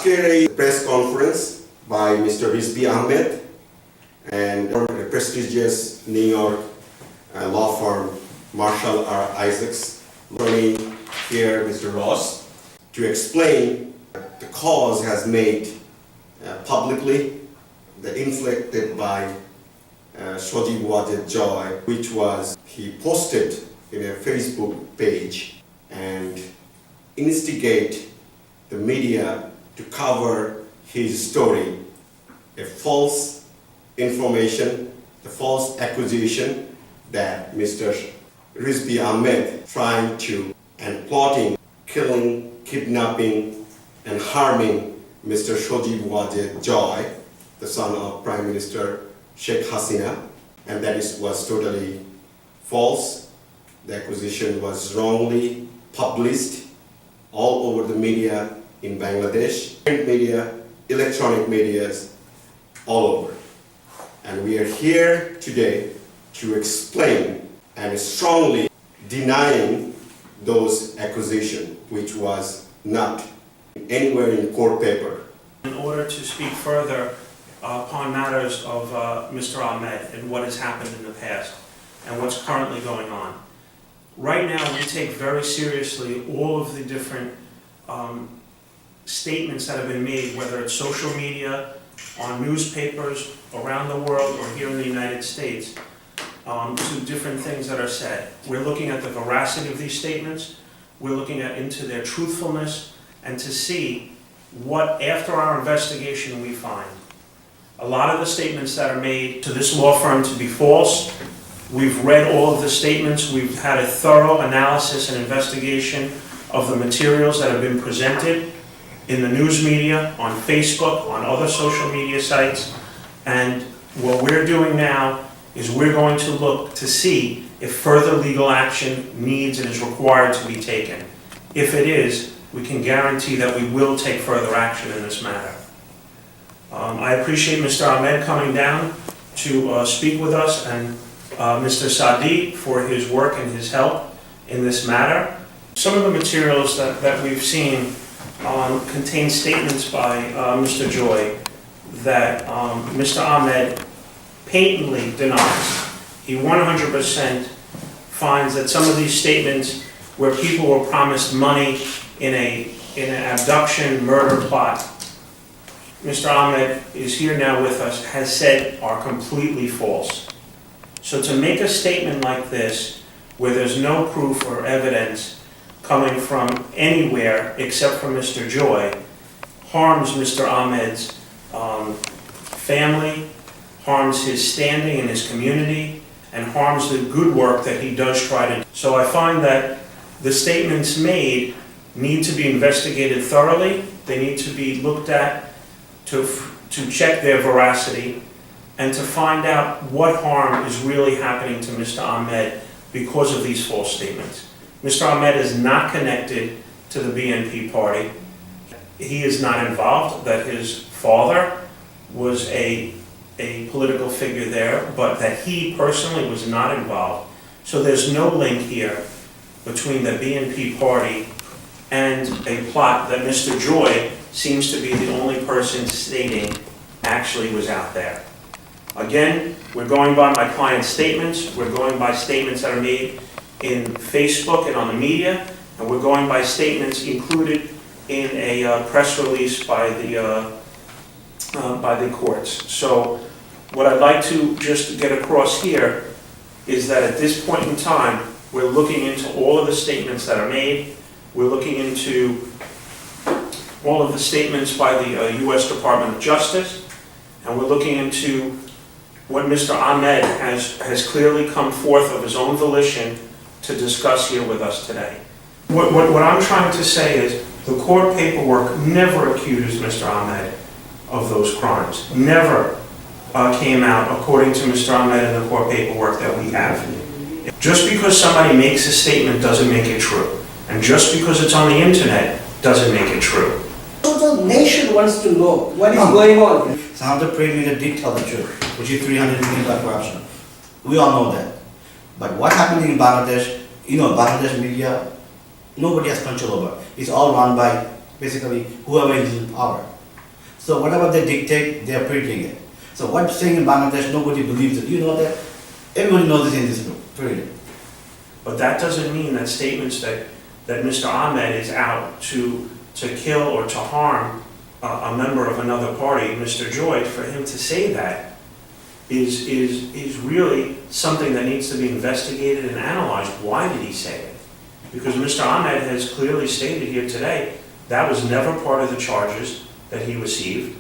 আজকের এই press conference by Mr. Rizvi Ahmed and a prestigious New York law firm Marshall R. Isaacs, joining here Mr. Ross to explain the cause has made publicly the inflicted by Shoji Wajid Joy, which was he posted in a Facebook page and instigate the media to cover his story, a false information, a false accusation that Mr. Rizvi Ahmed trying to and plotting, killing, kidnapping and harming Mr. Shoji Wajid Joy, the son of Prime Minister Sheikh Hasina, and that was totally false. The accusation was wrongly published all over the media in Bangladesh, print media, electronic medias, all over. And we are here today to explain and strongly denying those accusations, which was not anywhere in court paper. In order to speak further upon matters of Mr. Ahmed and what has happened in the past and what's currently going on. Right now we take very seriously all of the different statements that have been made, whether it's social media, on newspapers around the world or here in the United States, to different things that are said. We're looking at the veracity of these statements, we're looking into their truthfulness, and to see what, after our investigation, we find. A lot of the statements that are made to this law firm to be false. We've read all of the statements, we've had a thorough analysis and investigation of the materials that have been presented in the news media, on Facebook, on other social media sites, and what we're doing now is we're going to look to see if further legal action needs and is required to be taken. If it is, we can guarantee that we will take further action in this matter. I appreciate Mr. Ahmed coming down to speak with us, and Mr. Sadi for his work and his help in this matter. Some of the materials that we've seen contain statements by Mr. Joy that Mr. Ahmed patently denies. He 100% finds that some of these statements where people were promised money in an abduction murder plot, Mr. Ahmed is here now with us, has said are completely false. So to make a statement like this, where there's no proof or evidence coming from anywhere except from Mr. Joy, harms Mr. Ahmed's family, harms his standing in his community, and harms the good work that he does try to do. So I find that the statements made need to be investigated thoroughly. They need to be looked at to check their veracity and to find out what harm is really happening to Mr. Ahmed because of these false statements. Mr. Ahmed is not connected to the BNP party. He is not involved, that his father was a political figure there, but that he personally was not involved. So there's no link here between the BNP party and a plot that Mr. Joy seems to be the only person stating actually was out there. Again, we're going by my client's statements, we're going by statements that are made in Facebook and on the media, and we're going by statements included in a press release by the courts. So what I'd like to just get across here is that at this point in time, we're looking into all of the statements that are made, we're looking into all of the statements by the U.S. Department of Justice, and we're looking into what Mr. Ahmed has clearly come forth of his own volition to discuss here with us today. What I'm trying to say is the court paperwork never accused Mr. Ahmed of those crimes. Never came out according to Mr. Ahmed in the court paperwork that we have. Just because somebody makes a statement doesn't make it true. And just because it's on the internet doesn't make it true. The nation wants to know what is going on. Some of the print media did tell the truth, which is 300 million corruption. We all know that. But what happened in Bangladesh, Bangladesh media, nobody has control over. It's all run by basically whoever is in power. So whatever they dictate, they are printing it. So what's saying in Bangladesh, nobody believes it. You know that? Everybody knows this in this group, period. But that doesn't mean that statements that Mr. Ahmed is out to kill or to harm a member of another party, Mr. Joy, for him to say that is really something that needs to be investigated and analyzed. Why did he say it? Because Mr. Ahmed has clearly stated here today that was never part of the charges that he received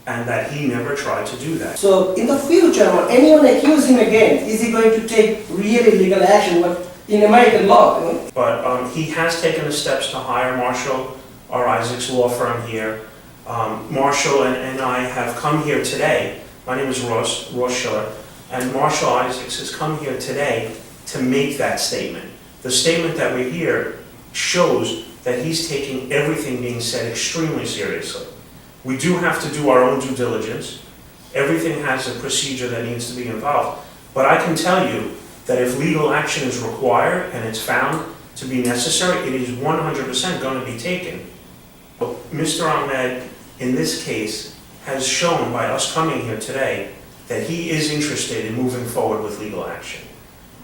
and that he never tried to do that. So in the future, when anyone accuse him again, is he going to take really legal action? What in American law, you know? But he has taken the steps to hire Marshall R. Isaac's law firm here. Marshall and I have come here today. My name is Ross Schiller, and Marshall Isaacs has come here today to make that statement. The statement that we hear shows that he's taking everything being said extremely seriously. We do have to do our own due diligence. Everything has a procedure that needs to be involved. But I can tell you that if legal action is required and it's found to be necessary, it is 100% going to be taken. But Mr. Ahmed, in this case, has shown by us coming here today that he is interested in moving forward with legal action.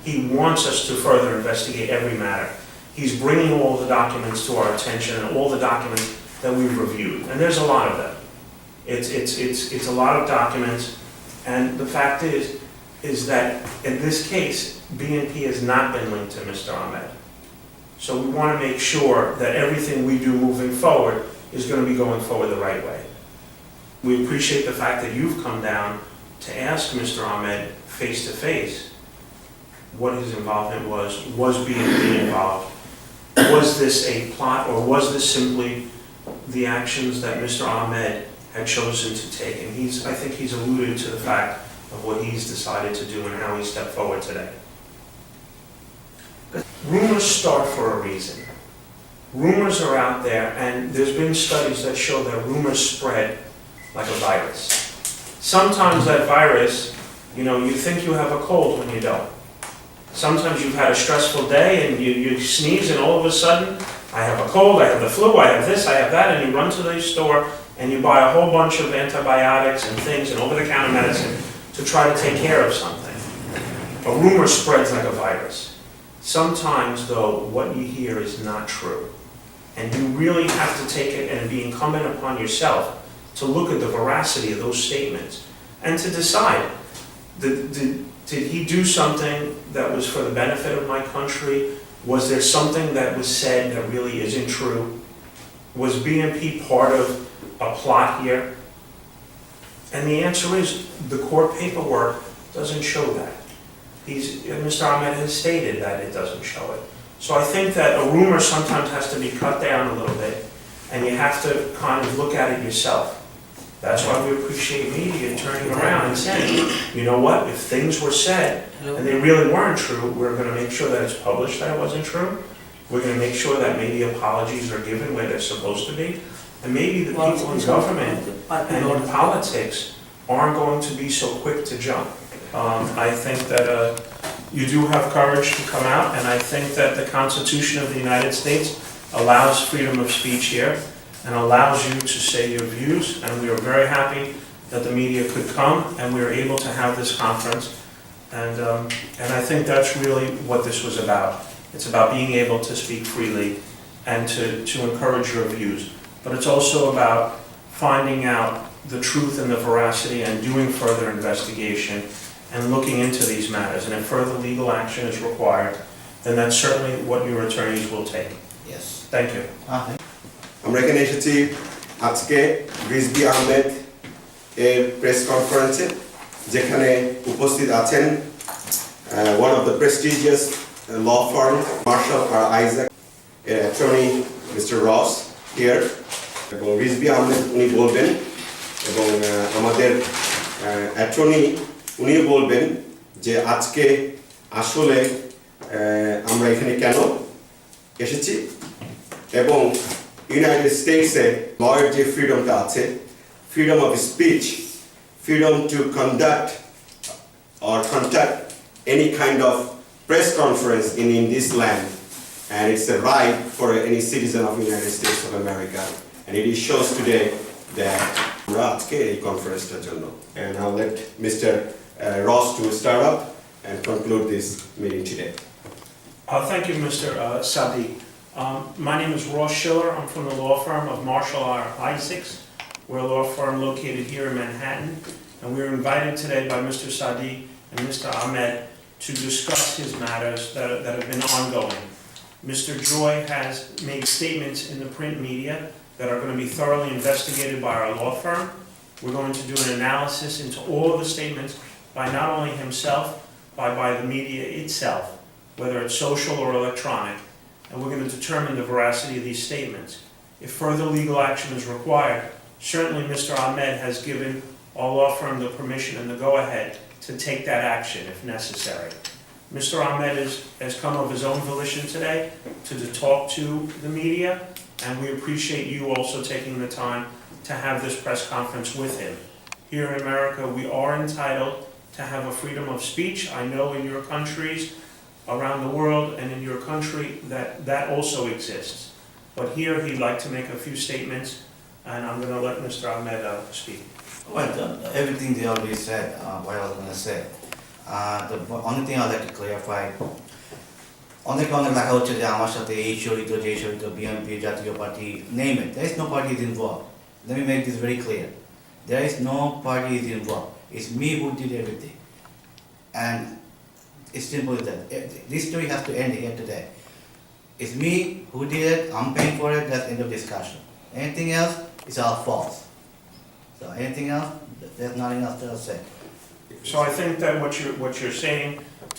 He wants us to further investigate every matter. He's bringing all the documents to our attention and all the documents that we've reviewed, and there's a lot of them. It's a lot of documents, and the fact is that in this case, BNP has not been linked to Mr. Ahmed. So we want to make sure that everything we do moving forward is going to be going forward the right way. We appreciate the fact that you've come down to ask Mr. Ahmed face to face what his involvement was BNP involved? Was this a plot, or was this simply the actions that Mr. Ahmed had chosen to take? And I think he's alluded to the fact of what he's decided to do and how he stepped forward today. Rumors start for a reason. Rumors are out there, and there's been studies that show that rumors spread like a virus. Sometimes that virus, you think you have a cold when you don't. Sometimes you've had a stressful day and you sneeze and all of a sudden, I have a cold, I have the flu, I have this, I have that, and you run to the store and you buy a whole bunch of antibiotics and things and over-the-counter medicine to try to take care of something. A rumor spreads like a virus. Sometimes, though, what you hear is not true. And you really have to take it and be incumbent upon yourself to look at the veracity of those statements and to decide, did he do something that was for the benefit of my country? Was there something that was said that really isn't true? Was BNP part of a plot here? And the answer is, the court paperwork doesn't show that. Mr. Ahmed has stated that it doesn't show it. So I think that a rumor sometimes has to be cut down a little bit, and you have to kind of look at it yourself. That's why we appreciate media turning around and saying, you know what, if things were said and they really weren't true, we're going to make sure that it's published that it wasn't true. We're going to make sure that maybe apologies are given where they're supposed to be. And maybe the people in government and in politics aren't going to be so quick to jump. I think that you do have courage to come out, and I think that the Constitution of the United States allows freedom of speech here and allows you to say your views, and we are very happy that the media could come and we were able to have this conference. And I think that's really what this was about. It's about being able to speak freely and to encourage your views. But it's also about finding out the truth and the veracity and doing further investigation and looking into these matters. And if further legal action is required, then that's certainly what your attorneys will take. Yes. Thank you. আমরা এখানে এসেছি আজকে রিজভী আহমেদ এর press কনফারেন্সে, যেখানে উপস্থিত আছেন one of the prestigious law firm Marshall R. Isaac attorney Mr. Ross here, এবং রিজভী আহমেদ উনি বলবেন, এবং আমাদের অ্যাটর্নি উনিও বলবেন যে আজকে আসলে আমরা এখানে কেন এসেছি, এবং ইউনাইটেড স্টেটসে লয়ের যে ফ্রিডমটা আছে, freedom of speech, freedom to conduct any kind of press conference in this land, and it's a right for any citizen of the United States of America, and it shows today that আমরা আজকে এই কনফারেন্সটার জন্য and I'll let Mr. Ross to start up and conclude this meeting today. Thank you, Mr. Sadiq. My name is Ross Schiller. I'm from the law firm of Marshall R. Isaacs. We're a law firm located here in Manhattan, and we were invited today by Mr. Sadiq and Mr. Ahmed to discuss his matters that have been ongoing. Mr. Joy has made statements in the print media that are going to be thoroughly investigated by our law firm. We're going to do an analysis into all of the statements by not only himself, but by the media itself, whether it's social or electronic, and we're going to determine the veracity of these statements. If further legal action is required, certainly Mr. Ahmed has given our law firm the permission and the go-ahead to take that action if necessary. Mr. Ahmed has come of his own volition today to talk to the media, and we appreciate you also taking the time to have this press conference with him. Here in America, we are entitled to have a freedom of speech. I know in your countries around the world and in your country that also exists. But here he'd like to make a few statements, and I'm going to let Mr. Ahmed speak. Well, everything they already said, what I was going to say. The only thing I'd like to clarify, অনেক লেখা হচ্ছে যে আমার সাথে এই শরিত যে Sarit BNP জাতীয় party name it there is no party is involved. Let me make this very clear. There is no party is involved. It's me who did everything. And it's simple as that. This story has to end here today. It's me who did it, I'm paying for it, that's end of discussion. Anything else is all false. So anything else, there's nothing else to say. So I think that what you're saying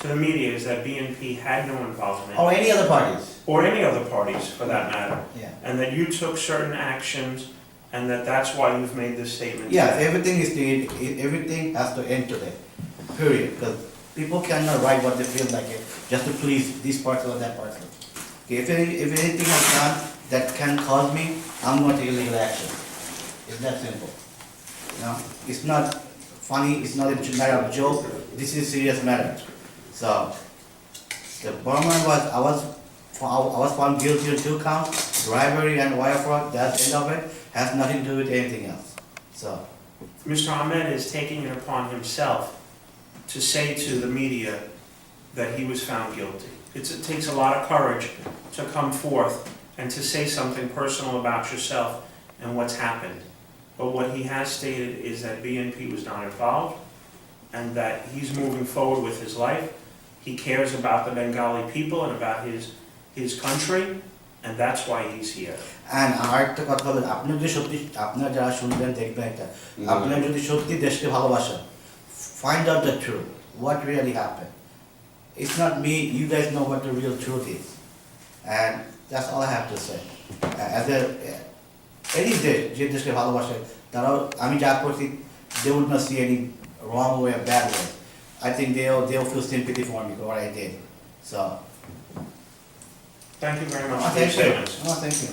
to the media is that BNP had no involvement, Or any other parties. or any other parties for that matter, Yeah. and that you took certain actions, and that's why you've made this statement. Yeah, today. everything has to end today, period. Because people cannot write what they feel like it, just to please this person or that person. Okay, if anything I've done that can cause me, I'm going to take legal action. It's that simple. You know, it's not funny, it's not a matter of joke, this is a serious matter. So, the bottom line was, I was found guilty on 2 counts, bribery and wire fraud, that's the end of it, has nothing to do with anything else. So, Mr. Ahmed is taking it upon himself to say to the media that he was found guilty. It takes a lot of courage to come forth and to say something personal about yourself and what's happened. But what he has stated is that BNP was not involved, and that he's moving forward with his life. He cares about the Bengali people and about his country, and that's why he's here. and আরেকটা কথা হলো, আপনি যদি সত্যি, আপনারা যারা শুনবেন দেখবেন এটা, আপনারা যদি সত্যি দেশকে ভালোবাসেন, find out the truth, what really happened. It's not me, you guys know what the real truth is. And that's all I have to say. As any দেশ, যে দেশকে ভালোবাসে, তারাও, আমি যা করছি, they would not see any wrong way or bad way. I think they'll feel sympathy for me for what I did. So, Thank you very much for your thank you. statements. No, thank you.